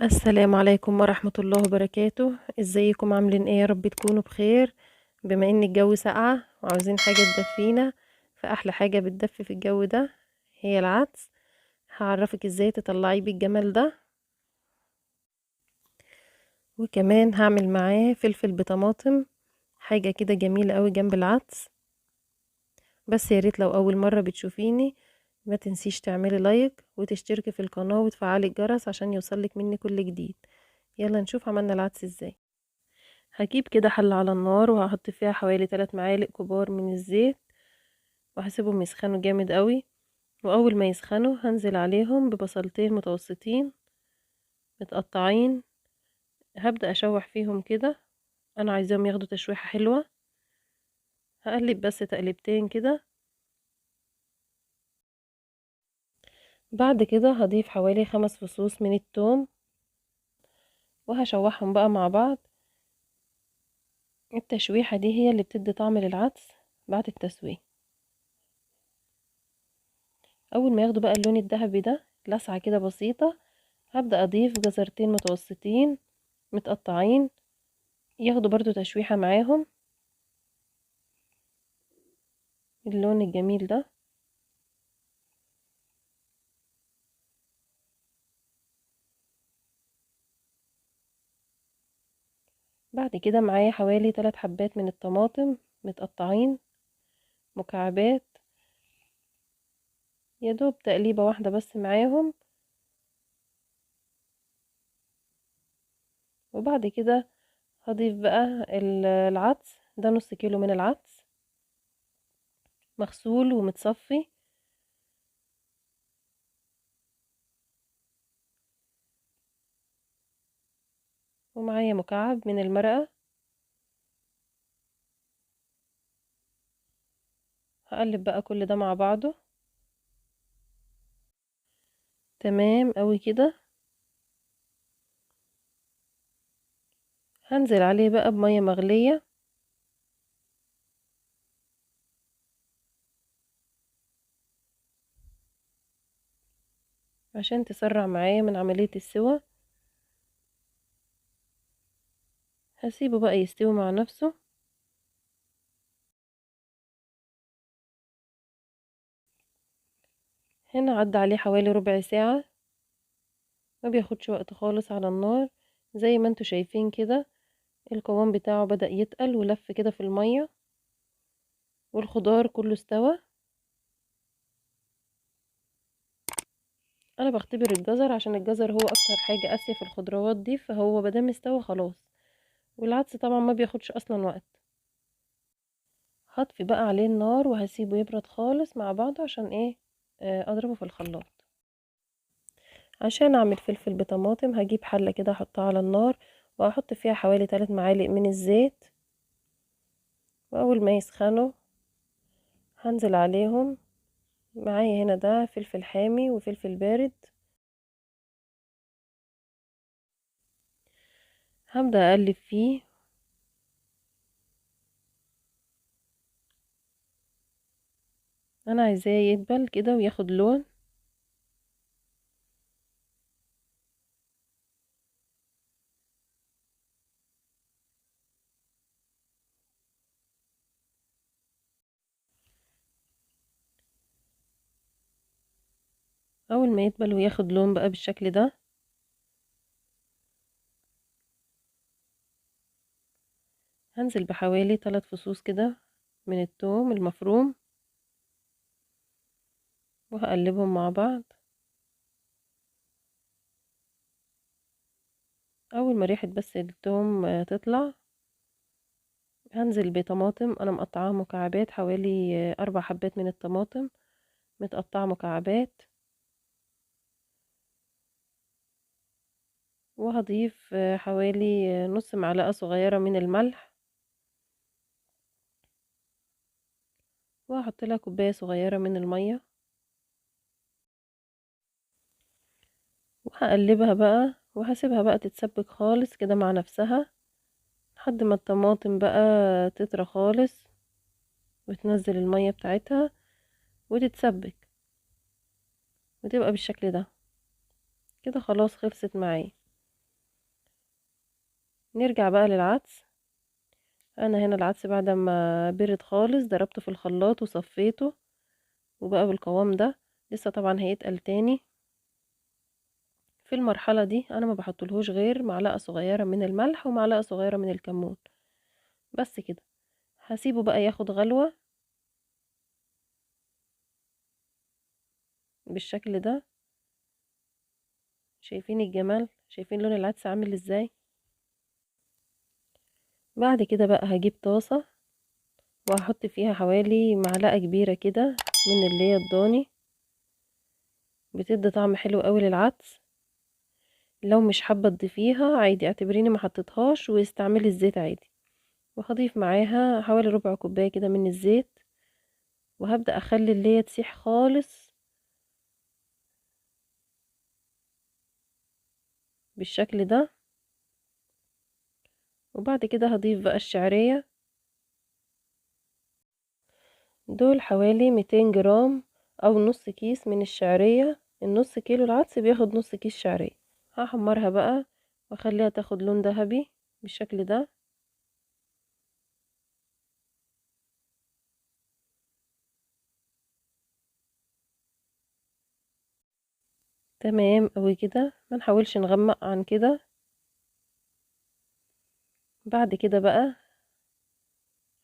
السلام عليكم ورحمة الله وبركاته. ازيكم عاملين ايه؟ يا رب تكونوا بخير. بما ان الجو ساقعة وعاوزين حاجة تدفينا، فأحلى حاجة بتدفي في الجو ده هي العدس. هعرفك ازاي تطلعيه بالجمال ده، وكمان هعمل معاه فلفل بطماطم، حاجة كده جميلة قوي جنب العدس. بس يا ريت لو اول مرة بتشوفيني ما تنسيش تعملي لايك وتشتركي في القناة وتفعلي الجرس عشان يوصلك مني كل جديد. يلا نشوف عملنا العدس ازاي. هجيب كده حلة على النار وهحط فيها حوالي 3 معالق كبار من الزيت، وهسيبهم يسخنوا جامد قوي. واول ما يسخنوا هنزل عليهم ببصلتين متوسطين متقطعين. هبدأ اشوح فيهم كده، انا عايزاهم ياخدوا تشويحة حلوة. هقلب بس تقلبتين كده. بعد كده هضيف حوالي 5 فصوص من الثوم وهشوحهم بقى مع بعض. التشويحة دي هي اللي بتدي طعم للعدس بعد التسوية. اول ما ياخدوا بقى اللون الذهبي ده لسعة كده بسيطة، هبدأ اضيف جزرتين متوسطين متقطعين ياخدوا برضو تشويحة معاهم اللون الجميل ده. بعد كده معايا حوالي 3 حبات من الطماطم متقطعين مكعبات، يا دوب تقليبة واحدة بس معاهم. وبعد كده هضيف بقى العدس ده، نص كيلو من العدس مغسول ومتصفي. ومعايا مكعب من المرقة. هقلب بقى كل ده مع بعضه تمام قوي كده. هنزل عليه بقى بمية مغلية عشان تسرع معايا من عملية السوى. هسيبه بقى يستوي مع نفسه. هنا عدى عليه حوالي ربع ساعة، ما بياخدش وقت خالص على النار. زي ما انتوا شايفين كده القوام بتاعه بدأ يتقل ولف كده في المية، والخضار كله استوى. انا بختبر الجزر عشان الجزر هو اكتر حاجة قاسية في الخضروات دي، فهو مادام استوى خلاص. والعدس طبعا ما بياخدش اصلا وقت. هطفي بقى عليه النار وهسيبه يبرد خالص مع بعضه عشان ايه؟ اضربه في الخلاط. عشان اعمل فلفل بطماطم هجيب حلة كده احطها على النار، وهحط فيها حوالي 3 معالق من الزيت. واول ما يسخنوا هنزل عليهم. معايا هنا ده فلفل حامي وفلفل بارد. هبدأ اقلب فيه. انا عايزاه يدبل كده وياخد لون. اول ما يدبل وياخد لون بقى بالشكل ده، هنزل بحوالي 3 فصوص كده من الثوم المفروم وهقلبهم مع بعض. اول ما ريحة بس الثوم تطلع، هنزل بطماطم انا مقطعاها مكعبات، حوالي 4 حبات من الطماطم متقطعة مكعبات. وهضيف حوالي نص معلقة صغيرة من الملح. وهحط لها كوباية صغيرة من المية. وهقلبها بقى وهسيبها بقى تتسبك خالص كده مع نفسها لحد ما الطماطم بقى تطرى خالص وتنزل المية بتاعتها وتتسبك وتبقى بالشكل ده. كده خلاص خلصت معايا. نرجع بقى للعدس. انا هنا العدس بعد ما برد خالص ضربته في الخلاط وصفيته وبقى بالقوام ده. لسه طبعا هيتقل تاني. في المرحلة دي انا ما بحطلهوش غير معلقة صغيرة من الملح ومعلقة صغيرة من الكمون، بس كده. هسيبه بقى ياخد غلوة بالشكل ده. شايفين الجمال؟ شايفين لون العدس عامل ازاي؟ بعد كده بقى هجيب طاسة وهحط فيها حوالي معلقة كبيرة كده من اللي هي الضاني، بتدي طعم حلو قوي للعدس. لو مش حابة تضيفيها عادي، اعتبريني ما حطيتهاش واستعملي الزيت عادي. وهضيف معاها حوالي ربع كوباية كده من الزيت، وهبدأ اخلي اللي هي تسيح خالص بالشكل ده. وبعد كده هضيف بقى الشعرية، دول حوالي 200 جرام او نص كيس من الشعرية. النص كيلو العدس بياخد نص كيس شعرية. هحمرها بقى واخليها تاخد لون ذهبي بالشكل ده. تمام اوي كده، ما نحاولش نغمق عن كده. بعد كده بقى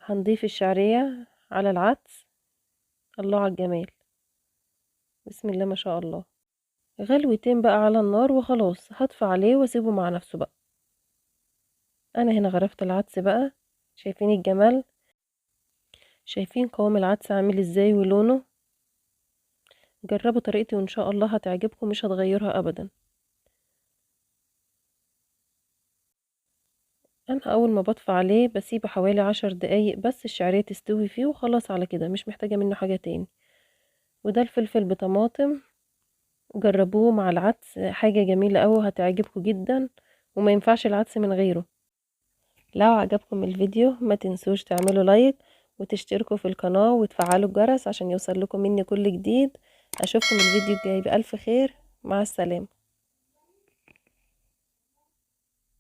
هنضيف الشعرية على العدس. الله على الجمال، بسم الله ما شاء الله. غلوتين بقى على النار وخلاص، هطفي عليه واسيبه مع نفسه بقى. انا هنا غرفت العدس بقى. شايفين الجمال؟ شايفين قوام العدس عامل ازاي ولونه؟ جربوا طريقتي وان شاء الله هتعجبكم، مش هتغيرها ابدا. انا اول ما بطفي عليه بسيبه حوالي 10 دقايق بس الشعرية تستوي فيه وخلاص، على كده مش محتاجة منه حاجة تاني. وده الفلفل بطماطم، جربوه مع العدس، حاجة جميلة اوي هتعجبكم جدا، وما ينفعش العدس من غيره. لو عجبكم الفيديو ما تنسوش تعملوا لايك وتشتركوا في القناة وتفعلوا الجرس عشان يوصل لكم مني كل جديد. اشوفكم الفيديو الجاي بألف خير، مع السلامة.